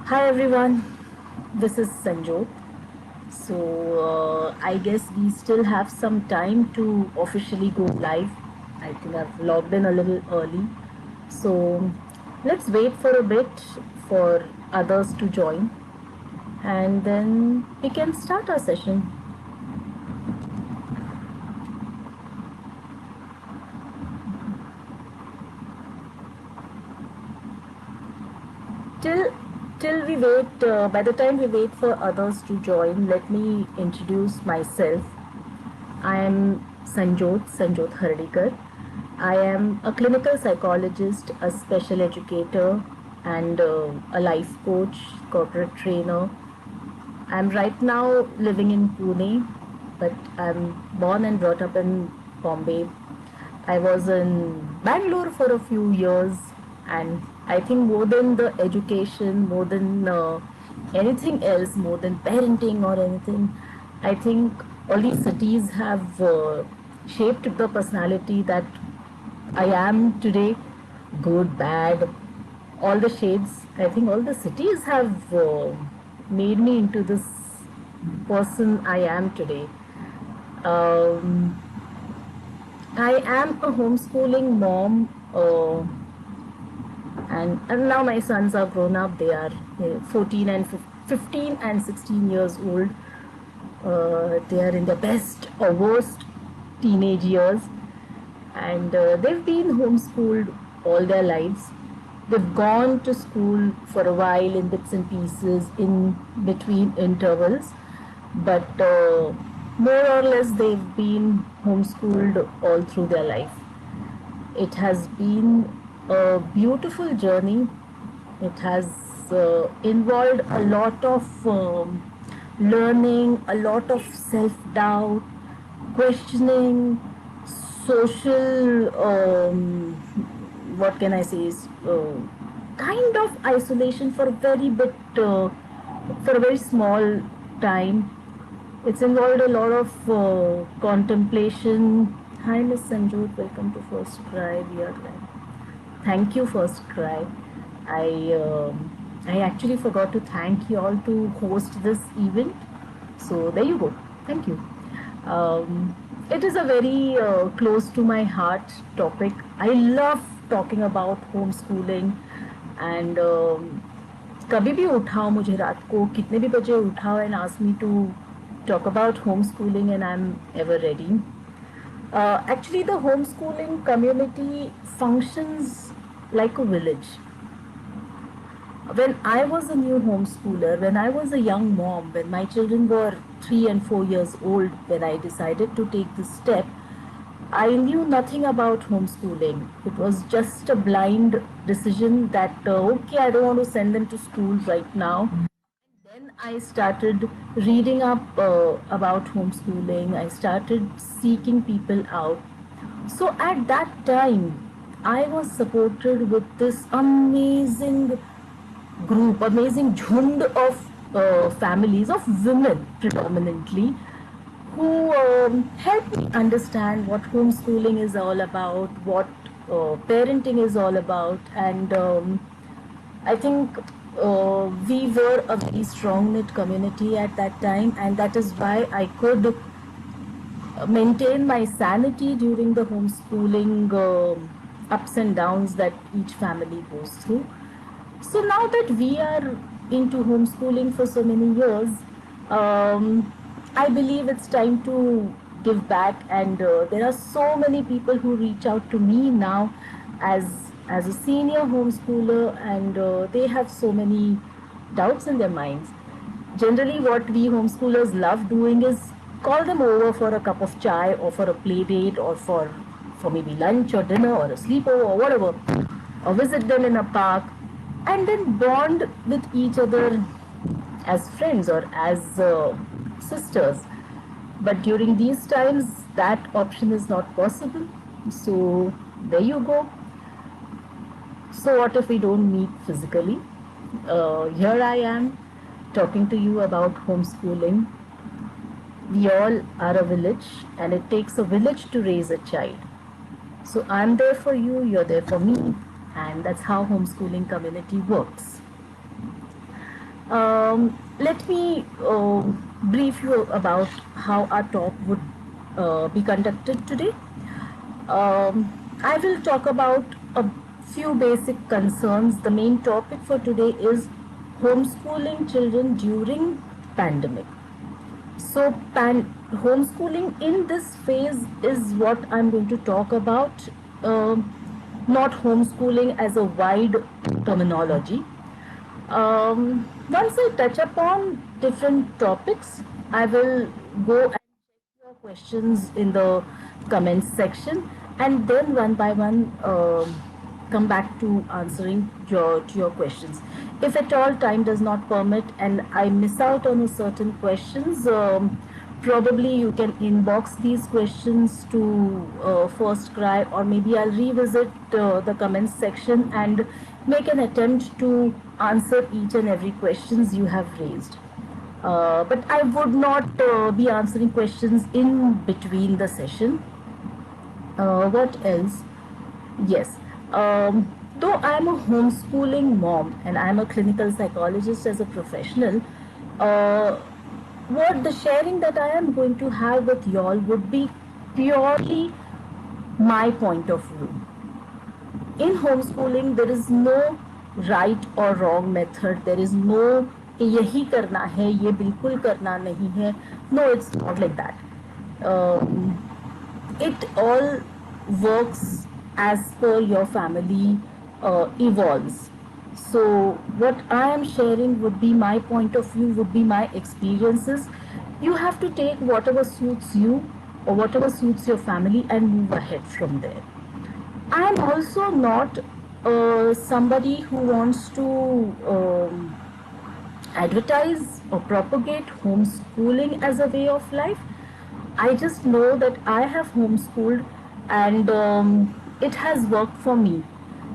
Hi everyone, this is Sanjot. So I guess we still have some time to officially go live. I think I've logged in a little early. So let's wait for a bit for others to join and then we can start our session. Till till we wait, by the time we wait for others to join, let me introduce myself. I am Sanjot Hardikar. I am a clinical psychologist, a special educator, and a life coach, corporate trainer. I'm right now living in Pune, but I'm born and brought up in Bombay. I was in Bangalore for a few years, and I think more than the education, more than anything else, more than parenting or anything, I think all these cities have shaped the personality that I am today. Good, bad, all the shades. I think all the cities have made me into this person I am today. Um, I am a homeschooling mom, and now my sons are grown up. They are 14 and 15 and 16 years old. They are in their best or worst teenage years, and they've been homeschooled all their lives. They've gone to school for a while in bits and pieces in between intervals, but more or less they've been homeschooled all through their life. It has been a beautiful journey. It has involved a lot of learning, a lot of self doubt, questioning, social, what can I say, is kind of isolation for a very bit, for a very small time. It's involved a lot of contemplation. Hi, Miss Sanjot, welcome to First Cry. We are live. Thank you, First Cry. I actually forgot to thank you all to host this event. So there you go. Thank you. It is a very close to my heart topic. I love talking about homeschooling and कभी भी उठाओ मुझे रात को कितने भी बजे उठाओ and ask me to talk about homeschooling and I'm ever ready. Actually, the homeschooling community functions like a village. When I was a new homeschooler, when I was a young mom, when my children were 3 and 4 years old, when I decided to take this step, I knew nothing about homeschooling. It was just a blind decision that, okay, I don't want to send them to school right now. Then I started reading up about homeschooling. I started seeking people out. So at that time, I was supported with this amazing jhund of families, of women predominantly, who helped me understand what homeschooling is all about, what parenting is all about, and I think we were a very strong knit community at that time, and that is why I could maintain my sanity during the homeschooling ups and downs that each family goes through. So now that we are into homeschooling for so many years, I believe it's time to give back, and there are so many people who reach out to me now as as a senior homeschooler, and they have so many doubts in their minds. Generally, what we homeschoolers love doing is call them over for a cup of chai or for a play date or for maybe lunch or dinner or a sleepover or whatever, or visit them in a park and then bond with each other as friends or as sisters. But during these times, that option is not possible. So there you go. So what if we don't meet physically? Here I am talking to you about homeschooling. We all are a village, and it takes a village to raise a child. So I'm there for you, you're there for me, and that's how homeschooling community works. Let me brief you about how our talk would be conducted today. I will talk about a few basic concerns. The main topic for today is homeschooling children during pandemic. So, homeschooling in this phase is what I'm going to talk about, not homeschooling as a wide terminology. Once I touch upon different topics, I will go and check your questions in the comments section, and then one by one come back to answering your questions. If at all time does not permit and I miss out on a certain questions, probably you can inbox these questions to First Cry, or maybe I'll revisit the comments section and make an attempt to answer each and every questions you have raised. But I would not be answering questions in between the session. What else? Yes. Though I'm a homeschooling mom and I'm a clinical psychologist as a professional, uh, what the sharing that I am going to have with y'all would be purely my point of view. In homeschooling, there is no right or wrong method. There is no कि यही करना है, ये बिल्कुल करना नहीं है. No, it's not like that. It all works as per your family evolves. So what I am sharing would be my point of view, would be my experiences. You have to take whatever suits you or whatever suits your family and move ahead from there. I am also not somebody who wants to advertise or propagate homeschooling as a way of life. I just know that I have homeschooled and it has worked for me.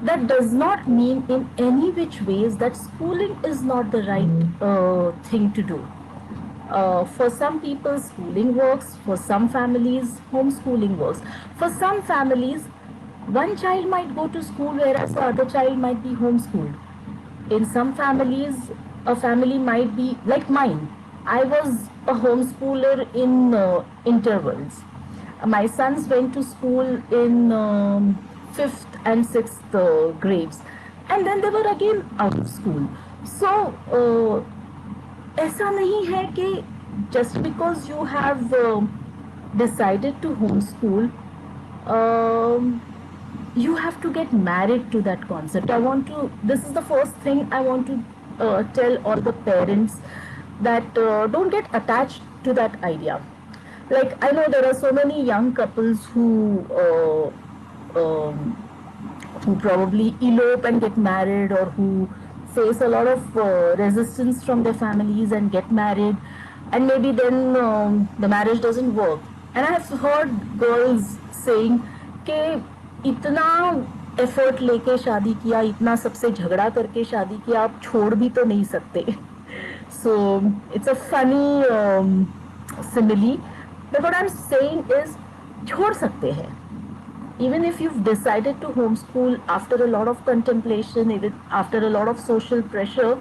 That does not mean in any which ways that schooling is not the right thing to do. For some people, schooling works. For some families, homeschooling works. For some families, one child might go to school whereas the other child might be homeschooled. In some families, a family might be like mine. I was a homeschooler in intervals. My sons went to school in 5th and 6th grades, and then they were again out of school. So ऐसा नहीं है कि just because you have decided to homeschool, you have to get married to that concept. This is the first thing I want to tell all the parents, that don't get attached to that idea. Like, I know there are so many young couples who probably elope and get married, or who face a lot of resistance from their families and get married, and maybe then the marriage doesn't work. And I have heard girls saying कि इतना effort लेके शादी किया, इतना सबसे झगड़ा करके शादी किया, आप छोड़ भी तो नहीं सकते. So it's a funny simile, but what I'm saying is छोड़ सकते हैं. Even if you've decided to homeschool after a lot of contemplation, even after a lot of social pressure,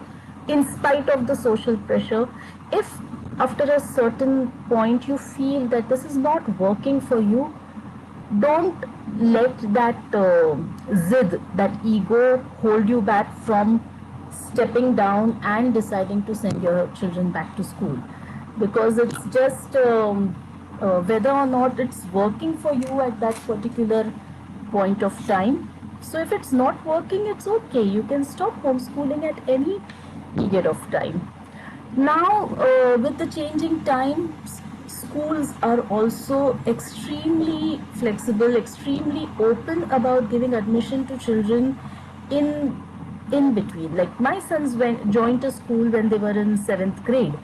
in spite of the social pressure, if after a certain point you feel that this is not working for you, don't let that zid, that ego, hold you back from stepping down and deciding to send your children back to school. Because it's just whether or not it's working for you at that particular point of time. So if it's not working, it's okay. You can stop homeschooling at any period of time. Now, with the changing times, schools are also extremely flexible, extremely open about giving admission to children in between. Like, my sons joined a school when they were in 7th grade.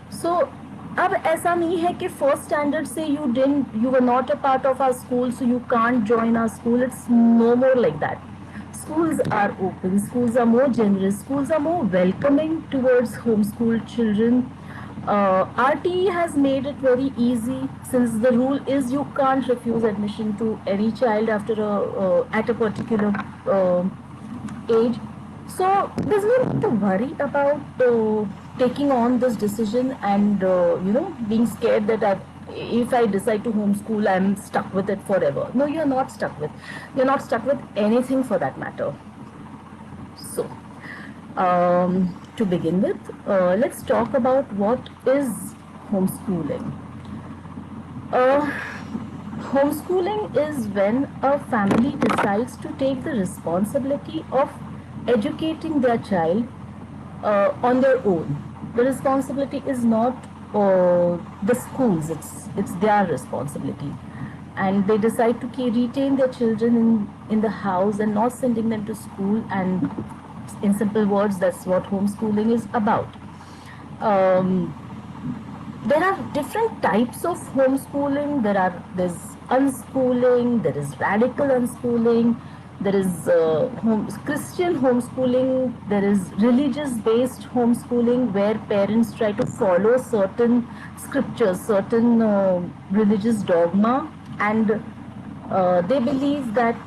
So अब ऐसा नहीं है कि first standard से you were not a part of our school, so you can't join our school. It's no more like that. Schools are open, schools are more generous, schools are more welcoming towards homeschooled children. RTE has made it very easy, since the rule is you can't refuse admission to any child after at a particular age. So there's no need to worry about taking on this decision and being scared that if I decide to homeschool, I'm stuck with it forever. No, you're not stuck with anything for that matter. So, to begin with, let's talk about what is homeschooling. Uh, Homeschooling is when a family decides to take the responsibility of educating their child on their own. The responsibility is not the schools; it's their responsibility, and they decide to retain their children in the house and not sending them to school. And in simple words, that's what homeschooling is about. Um, there are different types of homeschooling. There's unschooling, there is radical unschooling, there is Christian homeschooling, there is religious based homeschooling where parents try to follow certain scriptures, certain religious dogma, and they believe that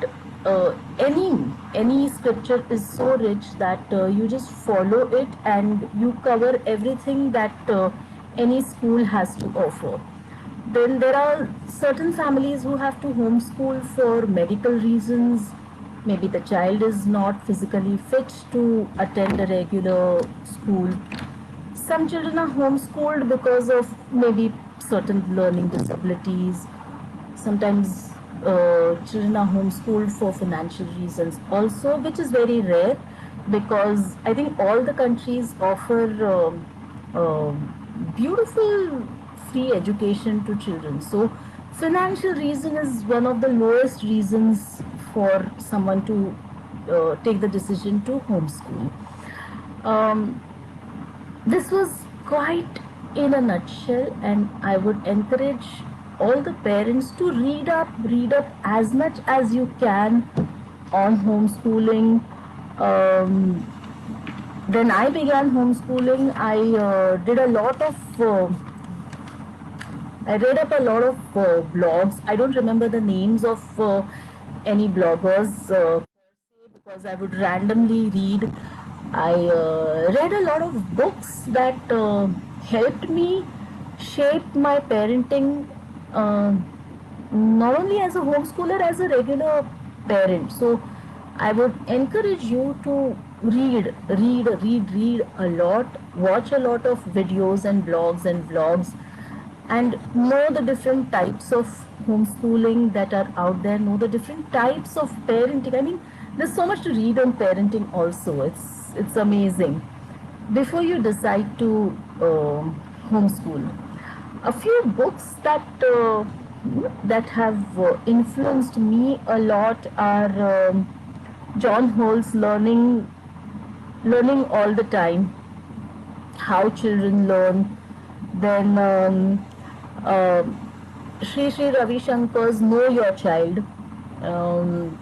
any scripture is so rich that you just follow it and you cover everything that any school has to offer. Then there are certain families who have to homeschool for medical reasons. Maybe the child is not physically fit to attend a regular school. Some children are homeschooled because of maybe certain learning disabilities. Sometimes children are homeschooled for financial reasons also, which is very rare because I think all the countries offer beautiful free education to children. So financial reason is one of the lowest reasons for someone to take the decision to homeschool. Um, this was quite in a nutshell, and I would encourage all the parents to read up as much as you can on homeschooling. When I began homeschooling, I read up a lot of blogs. I don't remember the names of any bloggers because I would randomly read. I read a lot of books that helped me shape my parenting, not only as a homeschooler, as a regular parent. So I would encourage you to read a lot, watch a lot of videos and blogs and vlogs, and know the different types of homeschooling that are out there, know the different types of parenting. I mean, there's so much to read on parenting also. It's amazing. Before you decide to homeschool, a few books that have influenced me a lot are John Holt's Learning All the Time, How Children Learn. Then uh, Sri Ravi Shankar's Know Your Child. Then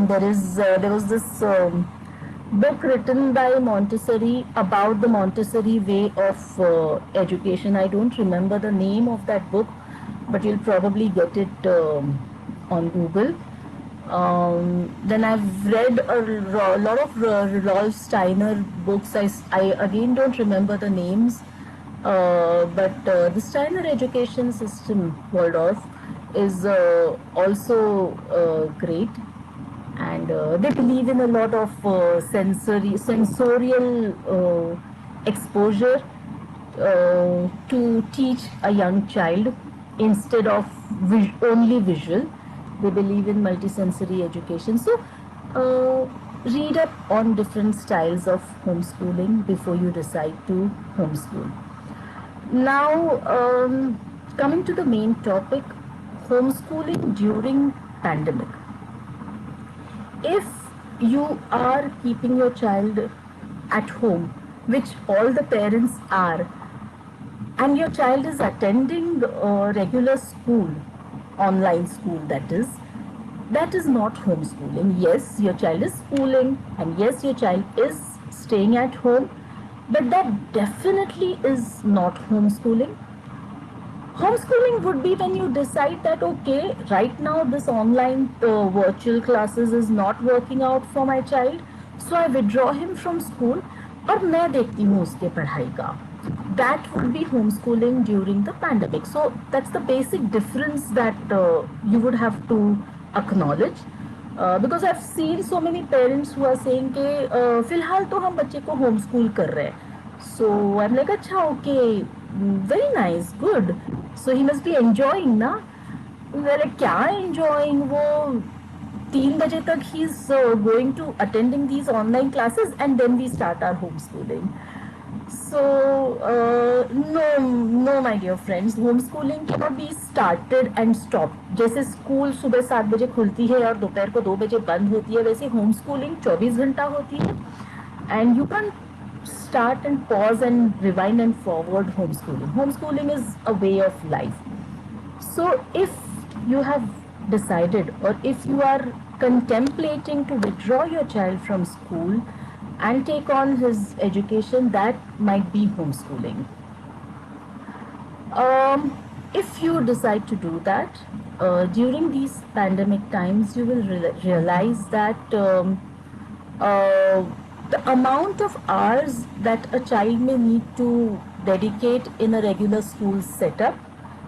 there was this book written by Montessori about the Montessori way of education. I don't remember the name of that book, but you'll probably get it on Google. Then I've read a lot of Rudolf Steiner books. I again don't remember the names, but the Steiner education system, Waldorf, is also great, and they believe in a lot of sensorial exposure to teach a young child instead of only visual. They believe in multisensory education. So read up on different styles of homeschooling before you decide to homeschool. Now, coming to the main topic, homeschooling during pandemic. If you are keeping your child at home, which all the parents are, and your child is attending regular school, online school that is not homeschooling. Yes, your child is schooling, and yes, your child is staying at home, but that definitely is not homeschooling. Homeschooling would be when you decide that, okay, right now this online virtual classes is not working out for my child, so I withdraw him from school, और मैं देखती हूँ उसके पढ़ाई का. That would be homeschooling during the pandemic. So that's the basic difference that you would have to acknowledge. Because I've seen so many parents who are saying कि फिलहाल तो हम बच्चे को होम स्कूल कर रहे हैं. So I'm like, अच्छा, okay, very nice, good. So he must be enjoying ना. Well, क्या enjoying? वो 3 बजे तक he's going to attending these online classes and then we start our homeschooling. So, no, my dear friends, homeschooling cannot be started and stopped. जैसे school सुबह 7 बजे खुलती है और दोपहर को 2 बजे बंद होती है, वैसे होमस्कूलिंग 24 घंटा होती है. And you can start and pause and rewind and forward homeschooling. Homeschooling is a way of life. So, if you have decided or if you are contemplating to withdraw your child from school and take on his education, that might be homeschooling. If you decide to do that, during these pandemic times, you will realize that the amount of hours that a child may need to dedicate in a regular school setup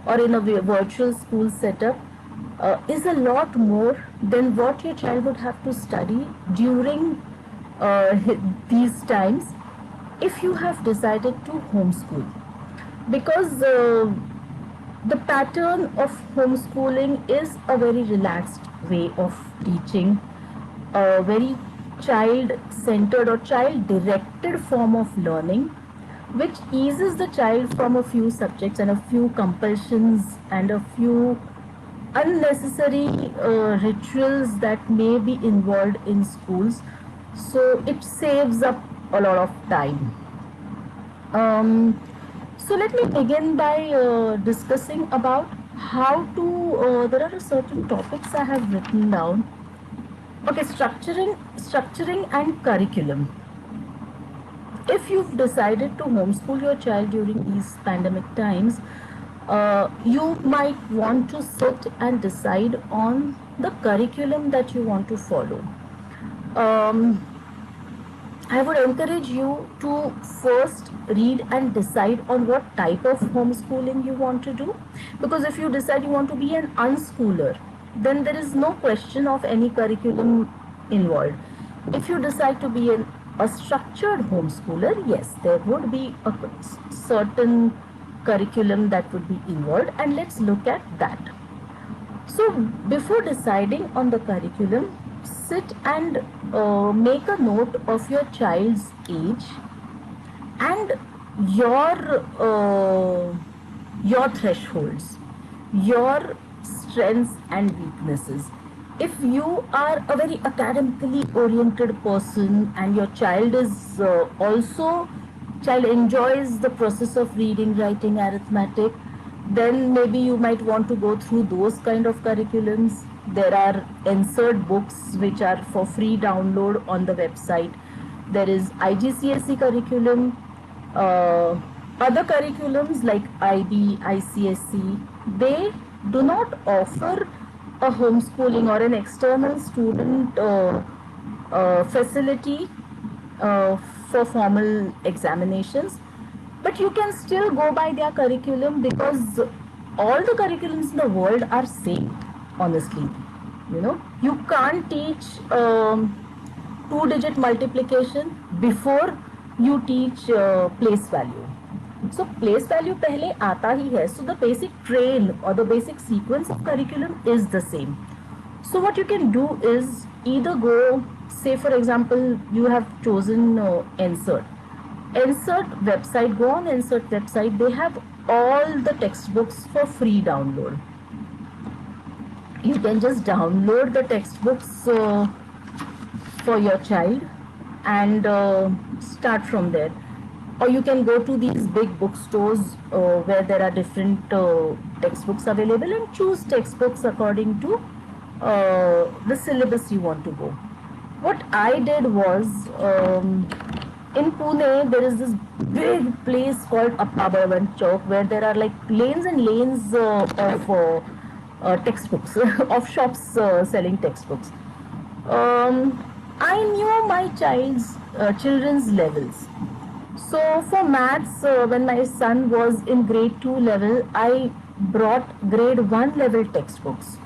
or in a virtual school setup is a lot more than what your child would have to study during these times if you have decided to homeschool, because the pattern of homeschooling is a very relaxed way of teaching, a very child-centered or child-directed form of learning, which eases the child from a few subjects and a few compulsions and a few unnecessary rituals that may be involved in schools. So it saves up a lot of time. So let me begin by discussing about how to, there are certain topics I have written down. Okay, structuring and curriculum. If you've decided to homeschool your child during these pandemic times, you might want to sit and decide on the curriculum that you want to follow. I would encourage you to first read and decide on what type of homeschooling you want to do, because if you decide you want to be an unschooler, then there is no question of any curriculum involved. If you decide to be a structured homeschooler, yes, there would be a certain curriculum that would be involved, and let's look at that. So before deciding on the curriculum, sit and make a note of your child's age and your thresholds, your strengths and weaknesses. If you are a very academically oriented person and your child is child enjoys the process of reading, writing, arithmetic, then maybe you might want to go through those kind of curriculums. There are insert books which are for free download on the website. There is IGCSE curriculum, other curriculums like IB, ICSE, they do not offer a homeschooling or an external student facility for formal examinations, but you can still go by their curriculum because all the curriculums in the world are same, honestly. You know, you can't teach 2-digit multiplication before you teach place value. So place value pehle aata hi hai. So the basic train or the basic sequence of curriculum is the same. So what you can do is either go, say for example, you have chosen Insert website, go on Insert website, they have all the textbooks for free download. You can just download the textbooks for your child and start from there. Or you can go to these big bookstores where there are different textbooks available and choose textbooks according to the syllabus you want to go. What I did was, in Pune, there is this big place called Appabhavan Chowk where there are like lanes and lanes of textbooks, of shops selling textbooks. I knew my children's levels. So for maths, when my son was in grade 2 level, I brought grade 1 level textbooks.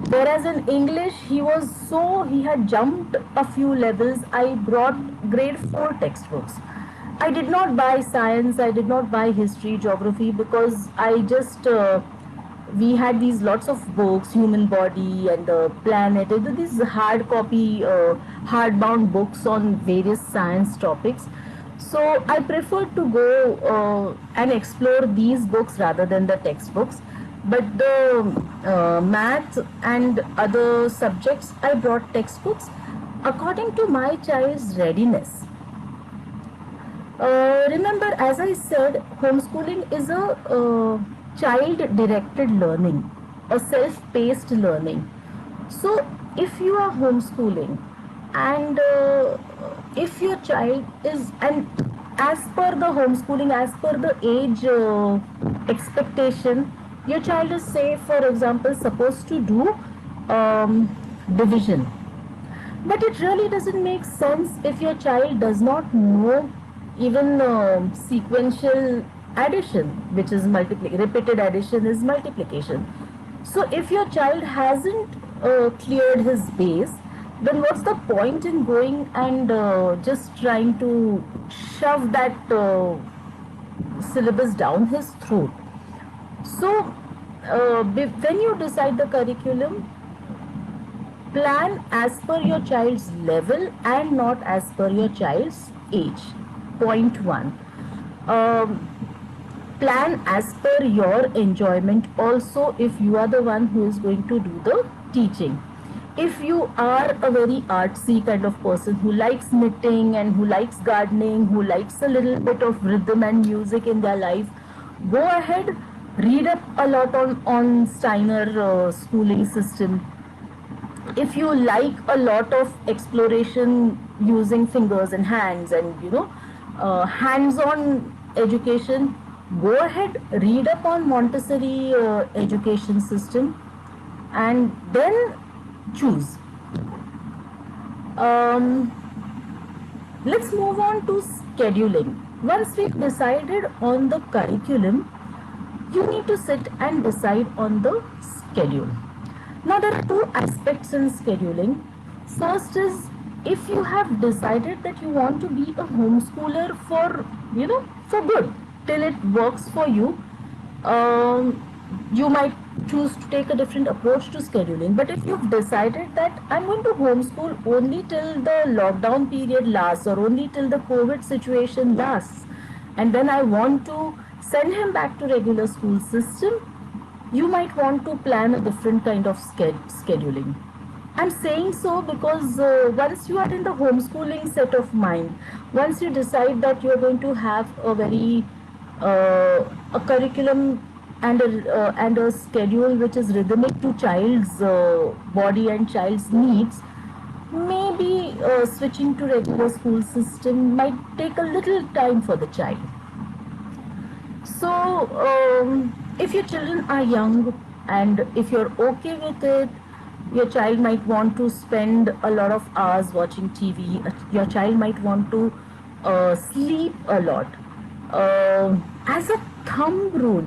Whereas in English, he had jumped a few levels. I brought grade 4 textbooks. I did not buy science, I did not buy history, geography, because we had these lots of books, human body and the planet, these hard copy, hardbound books on various science topics. So I preferred to go and explore these books rather than the textbooks. But the math and other subjects, I brought textbooks according to my child's readiness. Remember, as I said, homeschooling is a child-directed learning, a self-paced learning. So, if you are homeschooling and if your child is, and as per the homeschooling, as per the age expectation, your child is, say, for example, supposed to do division. But it really doesn't make sense if your child does not know even sequential addition, which is repeated addition is multiplication. So if your child hasn't cleared his base, then what's the point in going and just trying to shove that syllabus down his throat? So when you decide the curriculum, plan as per your child's level and not as per your child's age. Point 1. Plan as per your enjoyment also if you are the one who is going to do the teaching. If you are a very artsy kind of person who likes knitting and who likes gardening, who likes a little bit of rhythm and music in their life, go ahead, read up a lot on Steiner schooling system. If you like a lot of exploration using fingers and hands and hands-on education, go ahead, read up on Montessori education system and then choose. Let's move on to scheduling. Once we've decided on the curriculum, you need to sit and decide on the schedule. Now there are two aspects in scheduling. First is, if you have decided that you want to be a homeschooler for good, till it works for you, you might choose to take a different approach to scheduling. But if you've decided that I'm going to homeschool only till the lockdown period lasts or only till the COVID situation lasts, and then I want to send him back to regular school system, you might want to plan a different kind of scheduling. I'm saying so because once you are in the homeschooling set of mind, once you decide that you're going to have a curriculum and a schedule which is rhythmic to child's body and child's needs, maybe switching to regular school system might take a little time for the child. So if your children are young and if you're okay with it, your child might want to spend a lot of hours watching TV. Your child might want to sleep a lot. As a thumb rule,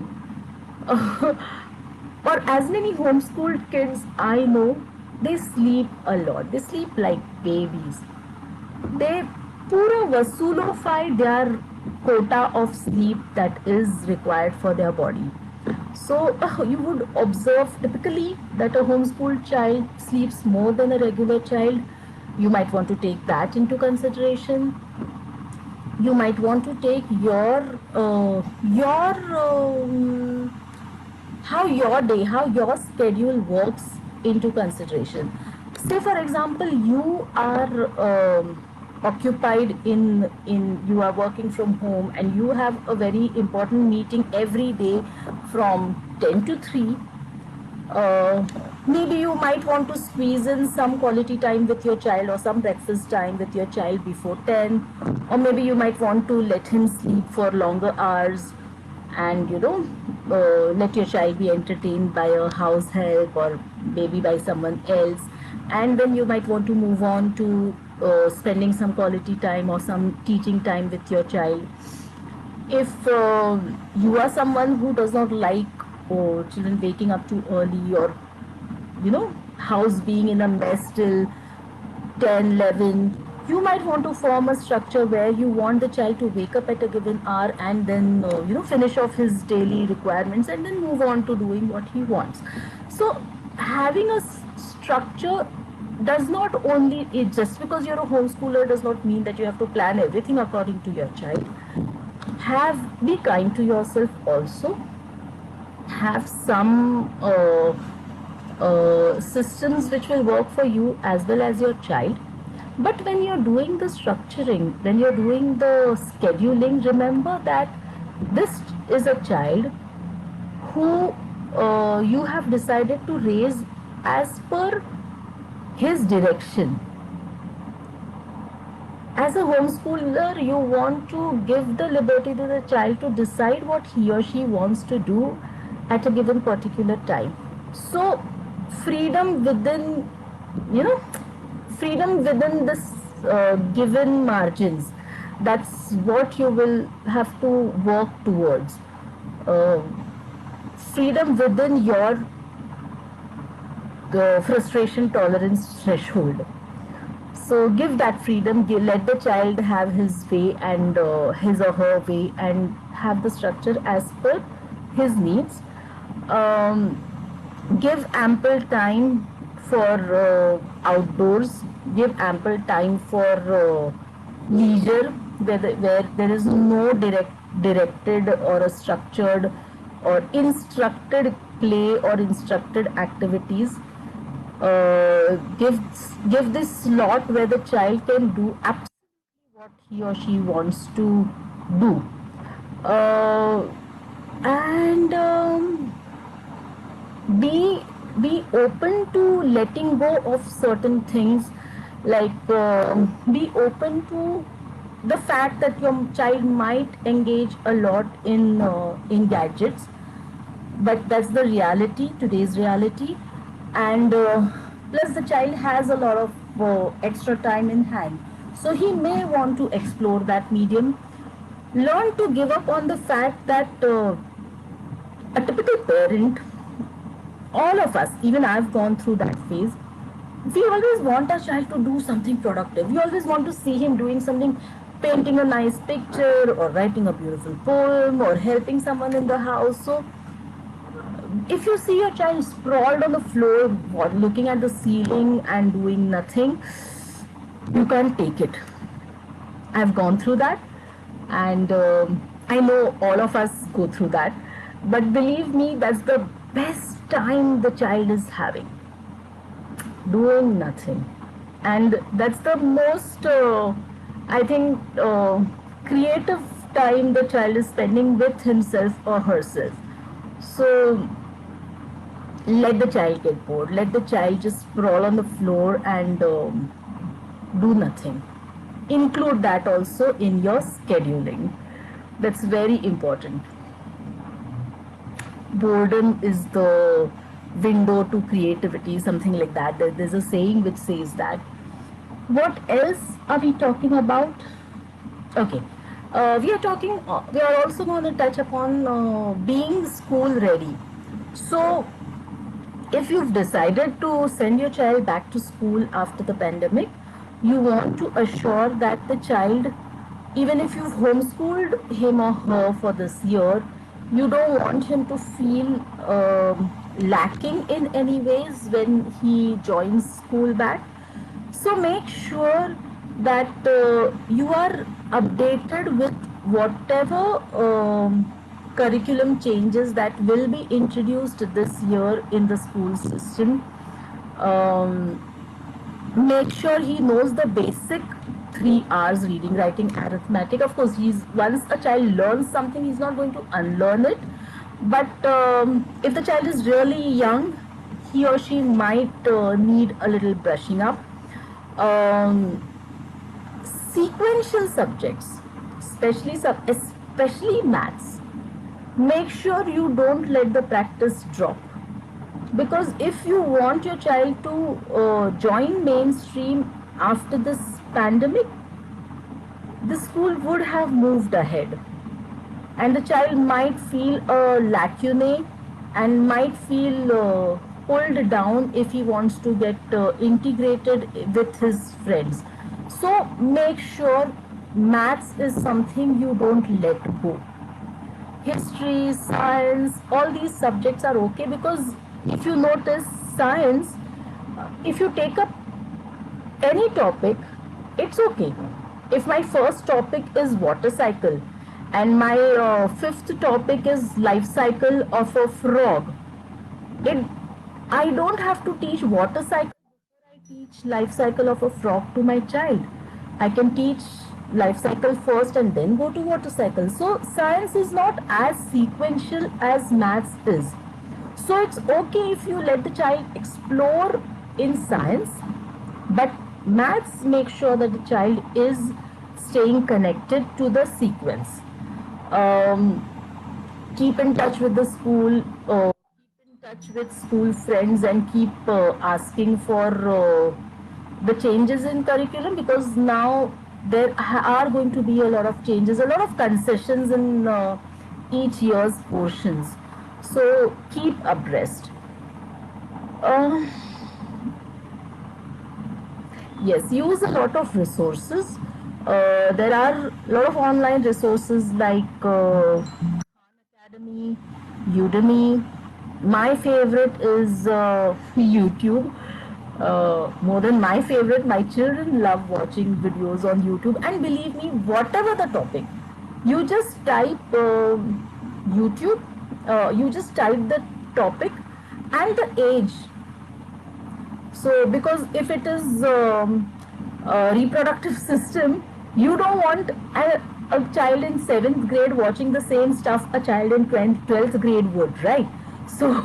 or as many homeschooled kids I know, they sleep a lot. They sleep like babies. They pura vasoolify their quota of sleep that is required for their body. So you would observe typically that a homeschooled child sleeps more than a regular child. You might want to take that into consideration. You might want to take how your day, how your schedule works into consideration. Say for example, you are occupied you are working from home and you have a very important meeting every day from 10 to 3. Maybe you might want to squeeze in some quality time with your child or some breakfast time with your child before 10, or maybe you might want to let him sleep for longer hours and let your child be entertained by a house help or maybe by someone else. and then you might want to move on to spending some quality time or some teaching time with your child. If you are someone who does not like children waking up too early, or house being in a mess till 10, 11, you might want to form a structure where you want the child to wake up at a given hour and then finish off his daily requirements and then move on to doing what he wants. So having a structure does not only, it just because you're a homeschooler does not mean that you have to plan everything according to your child. Be kind to yourself also. Have some systems which will work for you as well as your child. But when you're doing the structuring, when you're doing the scheduling, remember that this is a child who you have decided to raise as per his direction. As a homeschooler, you want to give the liberty to the child to decide what he or she wants to do at a given particular time. So freedom within, freedom within this given margins, that's what you will have to work towards. Freedom within your frustration tolerance threshold. So give that freedom, let the child have his way and his or her way, and have the structure as per his needs. Give ample time for outdoors, give ample time for leisure, where there is no directed or a structured or instructed play or instructed activities. Give this slot where the child can do absolutely what he or she wants to do, and be open to letting go of certain things, like be open to the fact that your child might engage a lot in gadgets, but that's the reality, today's reality. And plus the child has a lot of extra time in hand, so he may want to explore that medium. Learn to give up on the fact that a typical parent, all of us, even I've gone through that phase, we always want our child to do something productive. We always want to see him doing something, painting a nice picture or writing a beautiful poem or helping someone in the house. So if you see your child sprawled on the floor looking at the ceiling and doing nothing, you can't take it. I've gone through that, and I know all of us go through that. But believe me, that's the best time the child is having, doing nothing. And that's the most, I think, creative time the child is spending with himself or herself. So let the child get bored. Let the child just sprawl on the floor and do nothing. Include that also in your scheduling. That's very important. Boredom is the window to creativity, something like that. There's a saying which says that. What else are we talking about? Okay. We are also going to touch upon being school ready. So if you've decided to send your child back to school after the pandemic, you want to assure that the child, even if you've homeschooled him or her for this year, you don't want him to feel lacking in any ways when he joins school back. So make sure that you are updated with whatever curriculum changes that will be introduced this year in the school system. Make sure he knows the basic 3 R's: reading, writing, arithmetic. Of course, once a child learns something, he's not going to unlearn it. But if the child is really young, he or she might need a little brushing up. Sequential subjects, especially maths, make sure you don't let the practice drop. Because if you want your child to join mainstream after this pandemic, the school would have moved ahead, and the child might feel a lacunae and might feel pulled down if he wants to get integrated with his friends. So make sure maths is something you don't let go. History, science, all these subjects are okay, because if you notice science, if you take up any topic, it's okay. If my first topic is water cycle and my fifth topic is life cycle of a frog, it I don't have to teach water cycle before I teach life cycle of a frog to my child. I can teach life cycle first and then go to water cycle. So science is not as sequential as maths is. So it's okay if you let the child explore in science, but maths make sure that the child is staying connected to the sequence. Keep in touch with the school, keep in touch with school friends, and keep asking for the changes in curriculum, because now there are going to be a lot of changes, a lot of concessions in each year's portions. So keep abreast. Uh, yes, use a lot of resources. There are a lot of online resources like Khan Academy, Udemy. My favorite is YouTube. More than my favorite, my children love watching videos on YouTube. And believe me, whatever the topic, you just type YouTube, you just type the topic and the age. So, because if it is reproductive system, you don't want a child in 7th grade watching the same stuff a child in 12th grade would, right? So,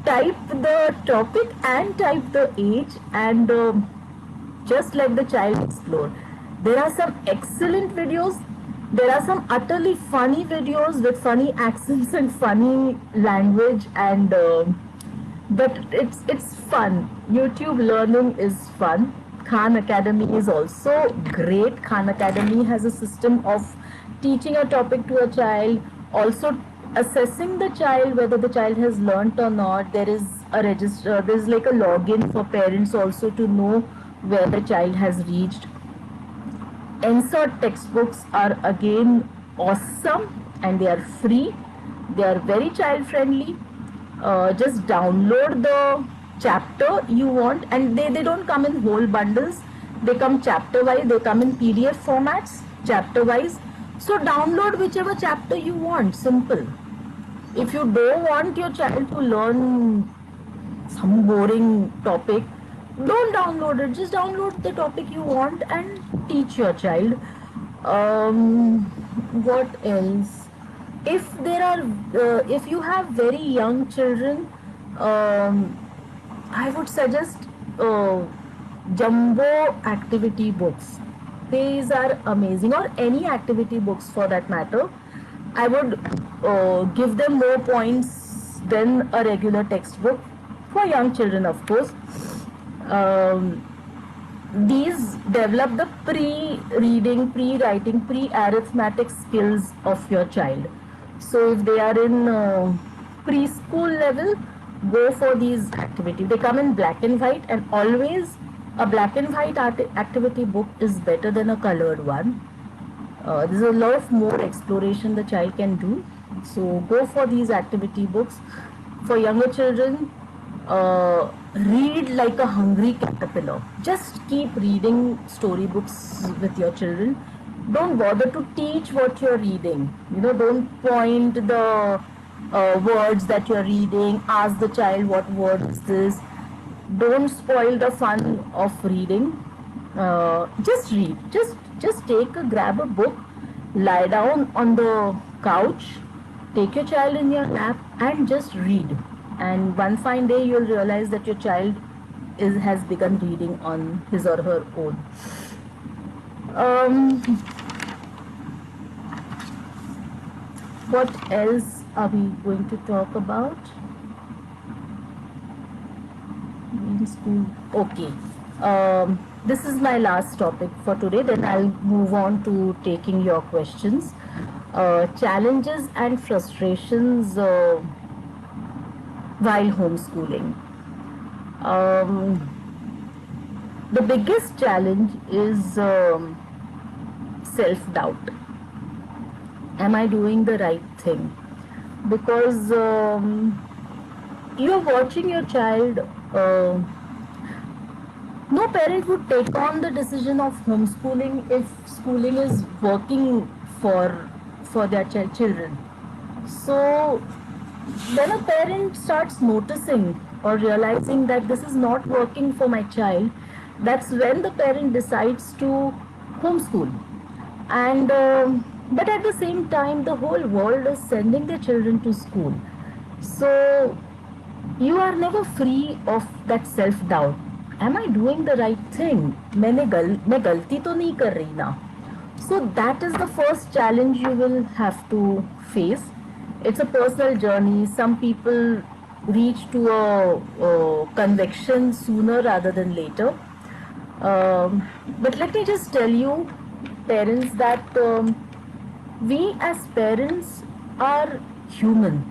type the topic and type the age, and just let the child explore. There are some excellent videos. There are some utterly funny videos with funny accents and funny language, and but it's fun. YouTube learning is fun. Khan Academy is also great. Khan Academy has a system of teaching a topic to a child, also assessing the child whether the child has learnt or not. There is a register, there's like a login for parents also to know where the child has reached. Insert textbooks are again awesome, and they are free. They are very child friendly. Just download the chapter you want, and they don't come in whole bundles. They come chapter wise, they come in PDF formats chapter wise. So download whichever chapter you want. Simple. If you don't want your child to learn some boring topic, don't download it. Just download the topic you want and teach your child. What else? If there are, if you have very young children, I would suggest jumbo activity books. These are amazing, or any activity books for that matter. I would give them more points than a regular textbook for young children, of course. These develop the pre-reading, pre-writing, pre-arithmetic skills of your child. So if they are in preschool level, go for these activities. They come in black and white, and always a black and white activity book is better than a colored one. There's a lot of more exploration the child can do. So go for these activity books. For younger children, read like a hungry caterpillar. Just keep reading storybooks with your children. Don't bother to teach what you're reading. Don't point the words that you're reading. Ask the child, what word is this? Don't spoil the fun of reading. Just read. Just grab a book, lie down on the couch, take your child in your lap, and just read. And one fine day you'll realize that your child has begun reading on his or her own. What else are we going to talk about? in school. Okay. This is my last topic for today. Then I'll move on to taking your questions. Challenges and frustrations while homeschooling. Um, the biggest challenge is self-doubt. Am I doing the right thing? Because you're watching your child. No parent would take on the decision of homeschooling if schooling is working for their children. So when a parent starts noticing or realizing that this is not working for my child, that's when the parent decides to homeschool. And but at the same time, the whole world is sending their children to school. So you are never free of that self doubt. Am I doing the right thing? मैं गलती तो नहीं कर रही ना? So that is the first challenge you will have to face. It's a personal journey. Some people reach to a conviction sooner rather than later. But let me just tell you, parents, that we as parents are human,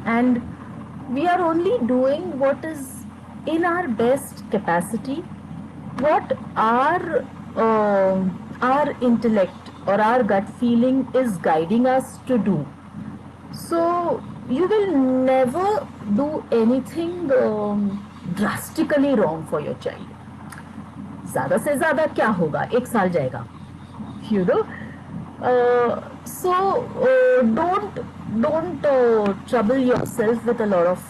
and we are only doing what is in our best capacity, what our intellect or our gut feeling is guiding us to do. So you will never do anything drastically wrong for your child. ज़्यादा से ज़्यादा क्या होगा, 1 साल जाएगा, you know. So don't trouble yourself with a lot of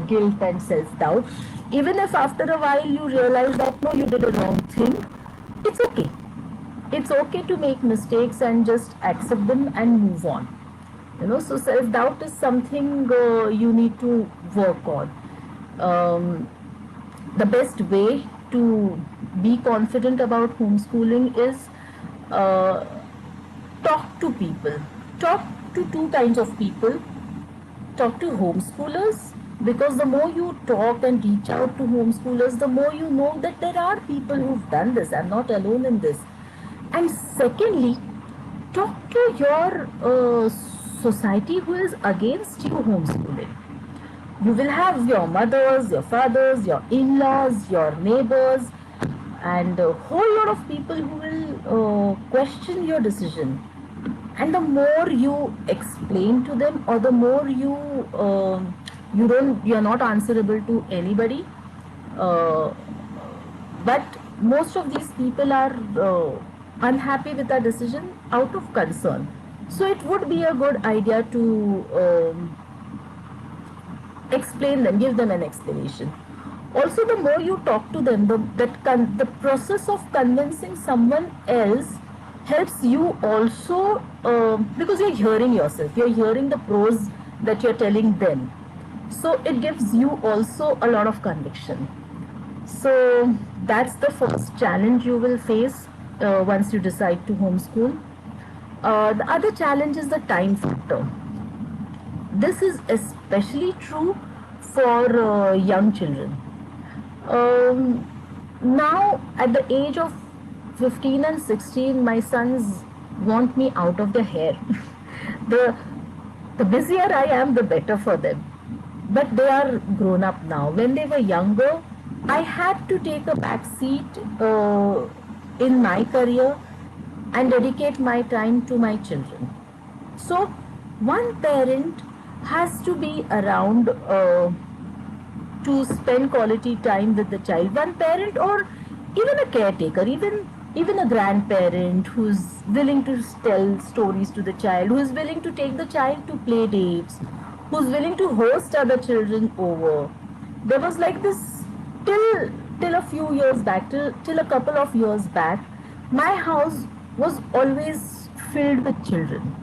guilt and self-doubt. Even if after a while you realize that no, you did a wrong thing, it's okay. It's okay to make mistakes and just accept them and move on. You know, so self-doubt is something you need to work on. The best way to be confident about homeschooling is talk to people. Talk to two kinds of people. Talk to homeschoolers, because the more you talk and reach out to homeschoolers, the more you know that there are people who've done this. I'm not alone in this. And secondly, talk to your society who is against you homeschooling. You will have your mothers, your fathers, your in-laws, your neighbors, and a whole lot of people who will question your decision. And the more you explain to them, or the more you're not answerable to anybody. But most of these people are unhappy with our decision out of concern. So it would be a good idea to explain them, give them an explanation. Also, the more you talk to them, the process of convincing someone else helps you also, because you're hearing yourself, you're hearing the pros that you're telling them. So it gives you also a lot of conviction. So that's the first challenge you will face once you decide to homeschool. The other challenge is the time factor. This is especially true for young children. Now at the age of 15 and 16, my sons want me out of their hair. the busier I am, the better for them. But they are grown up now. When they were younger, I had to take a back seat in my career and dedicate my time to my children. So one parent has to be around to spend quality time with the child. One parent, or even a caretaker, even a grandparent who's willing to tell stories to the child, who is willing to take the child to play dates, who's willing to host other children over. There was like this till a few years back, till a couple of years back, my house was always filled with children.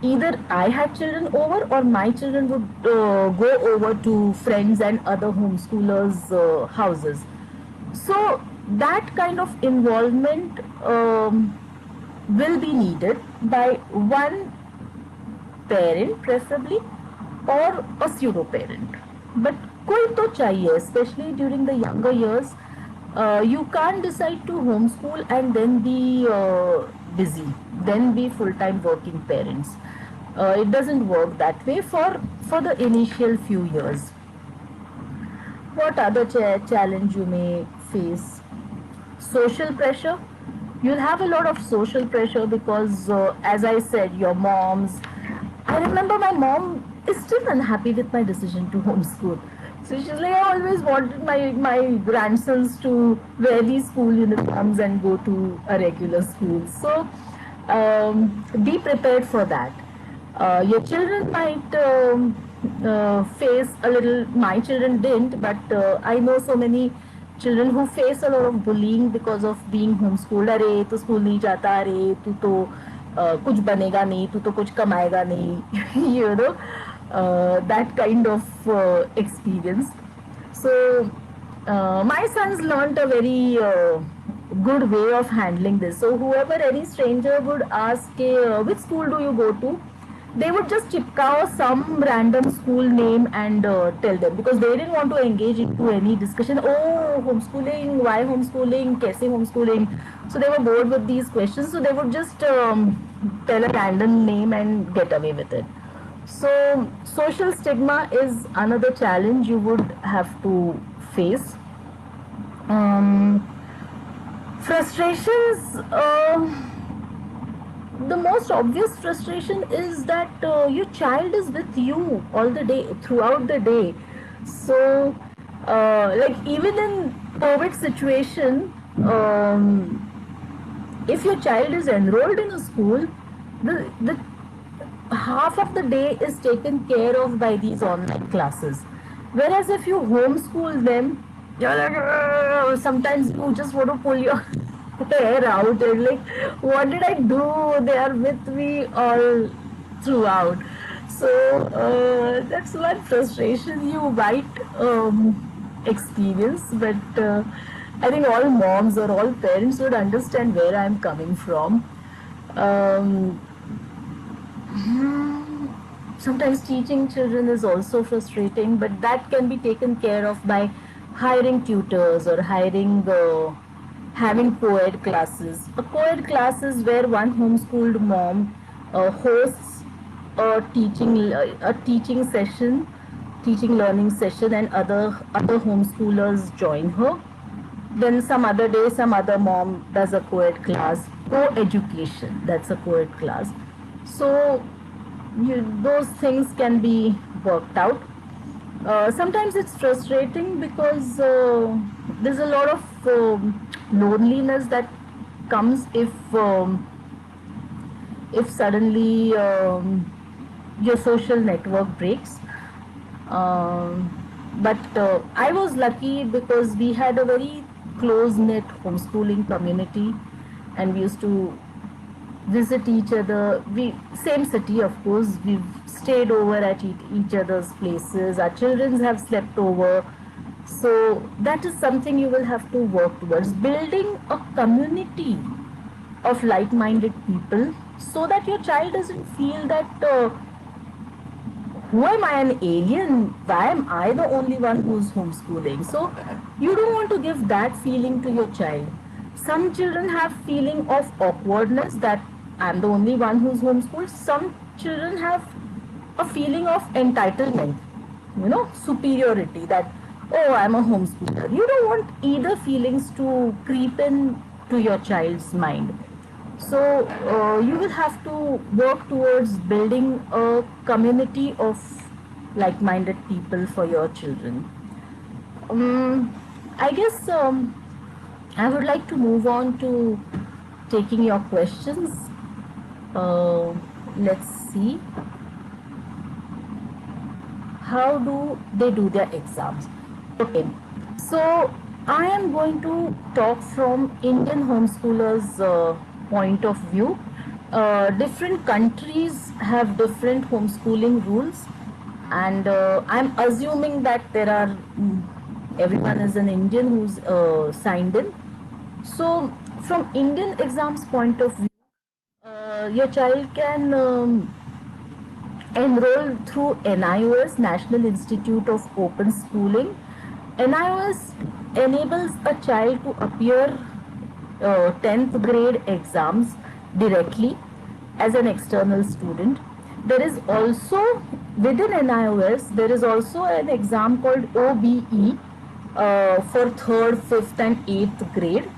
Either I had children over, or my children would go over to friends and other homeschoolers' houses. So that kind of involvement will be needed by one parent preferably, or a pseudo parent. But कोई तो चाहिए, especially during the younger years. You can't decide to homeschool and then be busy, then be full-time working parents. It doesn't work that way for the initial few years. What other challenge you may face? Social pressure. You'll have a lot of social pressure because, as I said, your moms. I remember my mom is still unhappy with my decision to homeschool. So she's like, I always wanted my grandsons to wear these school uniforms and go to a regular school. So be prepared for that. Your children might face a little. My children didn't, but I know so many children who face a lot of bullying because of being homeschooled. अरे तू school नहीं जाता, अरे तू तो कुछ बनेगा नहीं, तू तो कुछ कमाएगा नहीं. You know, that kind of experience. So my sons learned a very good way of handling this. So whoever any stranger would ask, which school do you go to, they would just chipkaw some random school name and tell them, because they didn't want to engage into any discussion. Oh, homeschooling, why homeschooling, kaise homeschooling? So they were bored with these questions, so they would just tell a random name and get away with it. So social stigma is another challenge you would have to face. Frustrations. The most obvious frustration is that your child is with you all the day, throughout the day. So like even in COVID situation, if your child is enrolled in a school, the half of the day is taken care of by these online classes. Whereas if you homeschool them, you're like, sometimes you just want to pull your hair out and like, what did I do? They are with me all throughout. So that's one frustration you might experience, but I think all moms or all parents would understand where I'm coming from. Sometimes teaching children is also frustrating, but that can be taken care of by hiring tutors or having co-ed classes. A co-ed class is where one homeschooled mom hosts a teaching session, teaching learning session, and other homeschoolers join her. Then some other day, some other mom does a co-ed class. Co-education, that's a co-ed class. So those things can be worked out. Sometimes it's frustrating because there's a lot of loneliness that comes if suddenly your social network breaks. But I was lucky because we had a very close-knit homeschooling community, and we used to visit each other. Same city, of course. We've stayed over at each other's places. Our children have slept over. So that is something you will have to work towards, building a community of like-minded people, so that your child doesn't feel that who am I, an alien? Why am I the only one who's homeschooling? So you don't want to give that feeling to your child. Some children have feeling of awkwardness that I'm the only one who's homeschooled. Some children have a feeling of entitlement, superiority, that, oh, I'm a homeschooler. You don't want either feelings to creep in to your child's mind. So you will have to work towards building a community of like-minded people for your children. I guess I would like to move on to taking your questions. Let's see. How do they do their exams? Okay, so I am going to talk from Indian homeschoolers' point of view. Different countries have different homeschooling rules, and I'm assuming that there are everyone is an Indian who's signed in. So from Indian exams point of view, your child can enroll through NIOS, National Institute of Open Schooling. NIOS enables a child to appear 10th grade exams directly as an external student. There is also, within NIOS, there is also an exam called OBE for 3rd, 5th and 8th grade.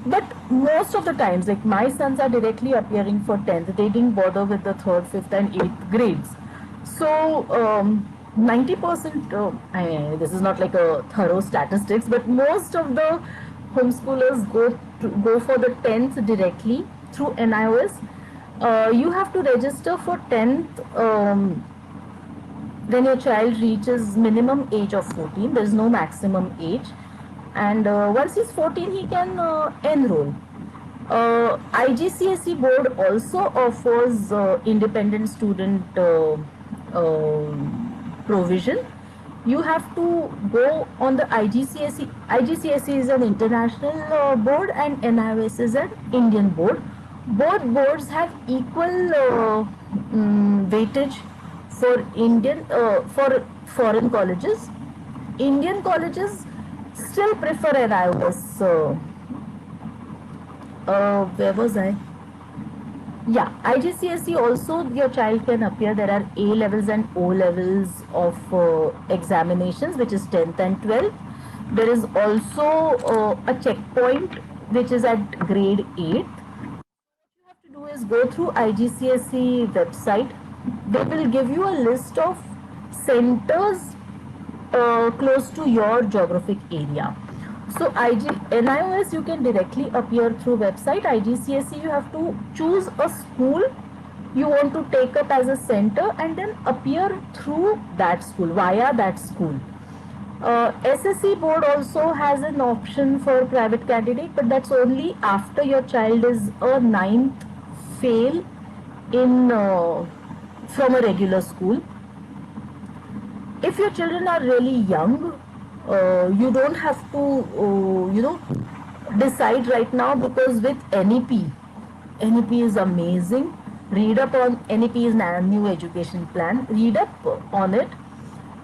But most of the times, like my sons are directly appearing for 10th. They didn't bother with the 3rd, 5th and 8th grades. So 90%, this is not like a thorough statistics, but most of the homeschoolers go for the 10th directly through NIOS. You have to register for 10th when your child reaches minimum age of 14. There is no maximum age. And once he's 14, he can enroll. IGCSE board also offers independent student provision. You have to go on the IGCSE. IGCSE is an international board and NIOS is an Indian board. Both boards have equal weightage for for foreign colleges. Indian colleges still prefer NIOS. Where was I? Yeah, IGCSE also your child can appear. There are A levels and O levels of examinations, which is 10th and 12th. There is also a checkpoint which is at grade 8th. What you have to do is go through IGCSE website. They will give you a list of centers close to your geographic area. So NIOS you can directly appear through website. IGCSE you have to choose a school you want to take up as a center and then appear through that school, via that school. SSC board also has an option for private candidate, but that's only after your child is a 9th fail in from a regular school. If your children are really young, you don't have to decide right now, because with NEP is amazing. Read up on NEP is new education plan. Read up on it.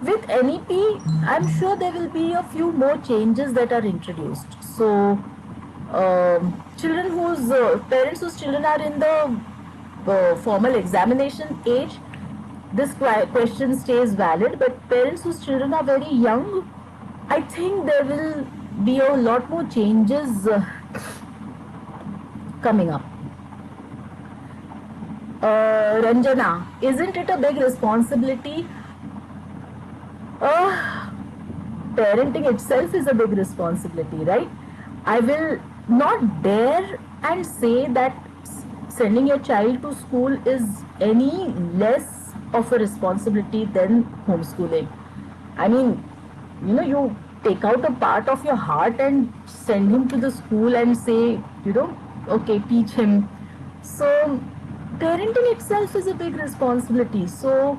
With NEP, I'm sure there will be a few more changes that are introduced. So, children whose parents whose children are in the formal examination age, this question stays valid. But parents whose children are very young, I think there will be a lot more changes coming up. Ranjana, isn't it a big responsibility? Parenting itself is a big responsibility, right? I will not dare and say that sending your child to school is any less of a responsibility than homeschooling. I mean, you take out a part of your heart and send him to the school and say, okay, teach him. So, parenting itself is a big responsibility. So,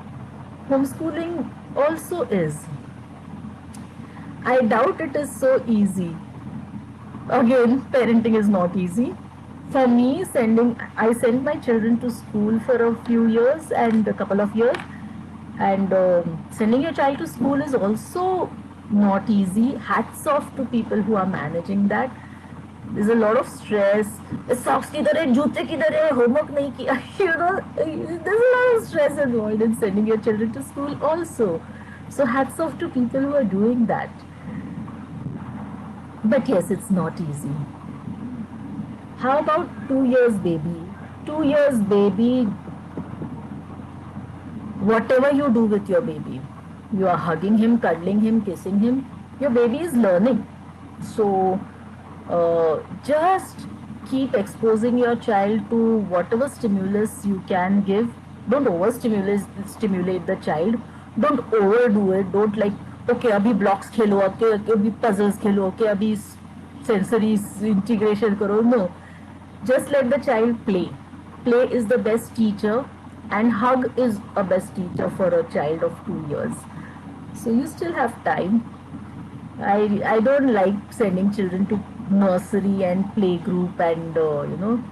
homeschooling also is. I doubt it is so easy. Again, parenting is not easy. For me, I sent my children to school for a few years and a couple of years. And sending your child to school is also not easy. Hats off to people who are managing that. There's a lot of stress. Socks kidhar hai, joote kidhar hai, homework nahi kiya. There's a lot of stress involved in sending your children to school also. So hats off to people who are doing that. But yes, it's not easy. How about 2 years baby? 2 years baby, whatever you do with your baby, you are hugging him, cuddling him, kissing him, your baby is learning. So just keep exposing your child to whatever stimulus you can give. Don't overstimulate the child. Don't overdo it. Don't like, okay, abhi blocks khelo, okay, abhi puzzles khelo, okay, abhi sensory integration karo. No. Just let the child play. Play is the best teacher, and hug is a best teacher for a child of 2 years. So you still have time. I don't like sending children to nursery and playgroup, and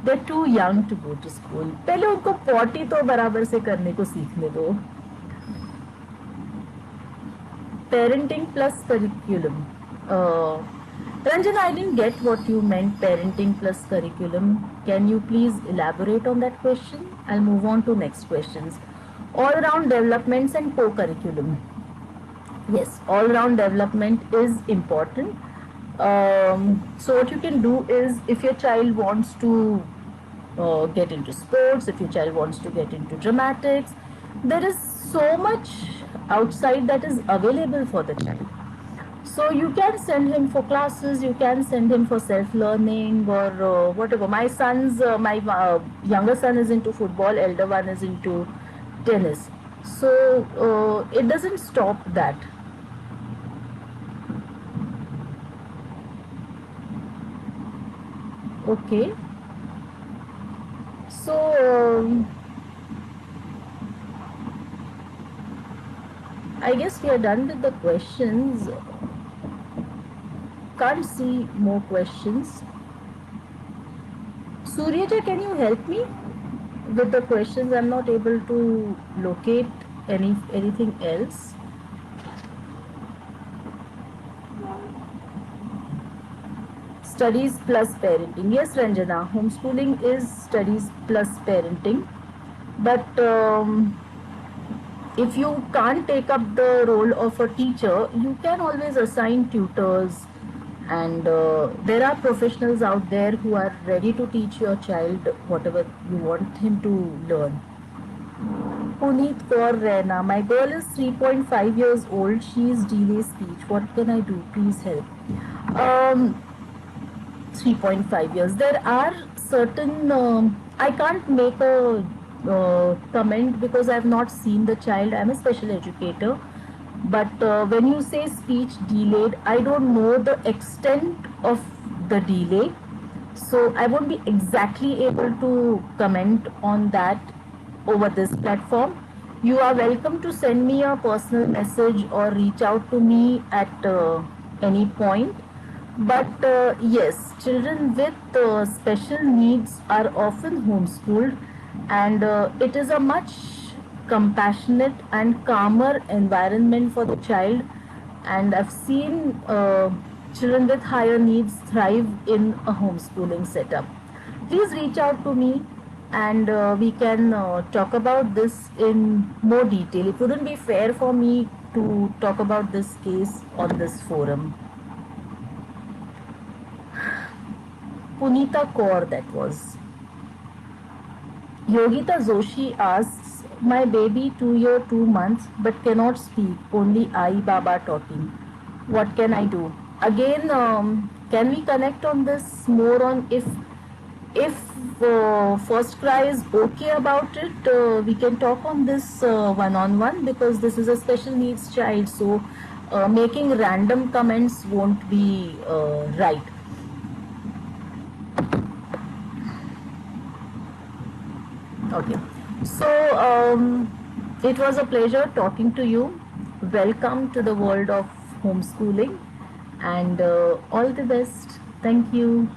they're too young to go to school. पहले उनको potty तो बराबर से करने को सीखने दो. Parenting plus curriculum. Ranjan, I didn't get what you meant, parenting plus curriculum. Can you please elaborate on that question? I'll move on to next questions. All-round developments and co-curriculum. Yes, all-round development is important. So what you can do is, if your child wants to get into sports, if your child wants to get into dramatics, there is so much outside that is available for the child. So you can send him for classes, you can send him for self-learning or whatever. My younger son is into football, elder one is into tennis. So it doesn't stop that. Okay. So I guess we are done with the questions. Can't see more questions. Suryaja, can you help me with the questions? I'm not able to locate anything else. Studies plus parenting. Yes, Ranjana, homeschooling is studies plus parenting. But if you can't take up the role of a teacher, you can always assign tutors. And there are professionals out there who are ready to teach your child whatever you want him to learn. Puneet Kaur Rena, my girl is 3.5 years old. She is delay speech. What can I do? Please help. 3.5 years. There are certain, I can't make a comment because I have not seen the child. I am a special educator. But when you say speech delayed, I don't know the extent of the delay. So I won't be exactly able to comment on that over this platform. You are welcome to send me a personal message or reach out to me at any point. But yes, children with special needs are often homeschooled, and it is a much compassionate and calmer environment for the child. And I've seen children with higher needs thrive in a homeschooling setup. Please reach out to me and we can talk about this in more detail. It wouldn't be fair for me to talk about this case on this forum. Punita Kaur, that was. Yogita Joshi asks, my baby 2 years 2 months but cannot speak, only I Baba talking. What can I do? Again, can we connect on this more on if First Cry is okay about it, we can talk on this one-on-one, because this is a special needs child, so making random comments won't be right. Okay, so it was a pleasure talking to you. Welcome to the world of homeschooling, and all the best. Thank you.